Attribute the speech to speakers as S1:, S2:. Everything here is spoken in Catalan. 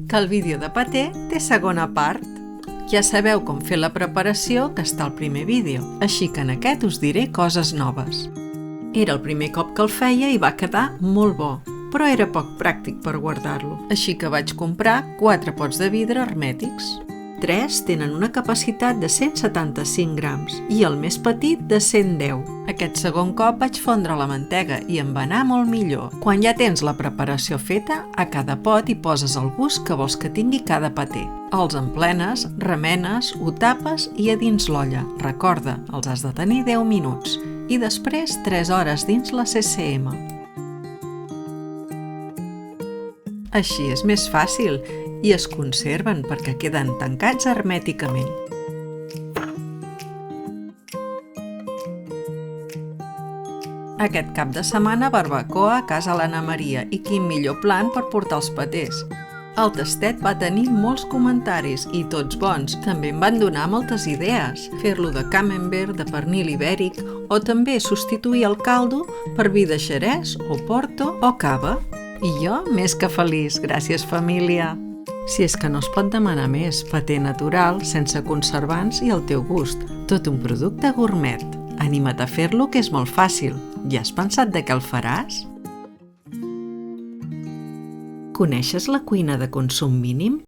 S1: que el vídeo de paté té segona part. Ja sabeu com fer la preparació que està al primer vídeo, així que en aquest us diré coses noves. Era el primer cop que el feia i va quedar molt bo, però era poc pràctic per guardar-lo, així que vaig comprar 4 pots de vidre hermètics. 3 tenen una capacitat de 175 grams i el més petit de 110. Aquest segon cop vaig fondre la mantega i em va anar molt millor. Quan ja tens la preparació feta, a cada pot hi poses el gust que vols que tingui cada paté. Els emplenes, remenes, ho tapes i a dins l'olla. Recorda, els has de tenir 10 minuts i després 3 hores dins la CCM. Així és més fàcil i es conserven perquè queden tancats hermèticament. Aquest cap de setmana barbacoa a casa l'Anna Maria i quin millor plan per portar els patés. El tastet va tenir molts comentaris i tots bons. També em van donar moltes idees. Fer-lo de camembert, de pernil ibèric o també substituir el caldo per vi de xerès o porto o cava. I jo més que feliç, gràcies família! Si és que no es pot demanar més, paté natural, sense conservants i al teu gust. Tot un producte gourmet. Anima't a fer-lo, que és molt fàcil. Ja has pensat de què el faràs? Coneixes la cuina de consum mínim?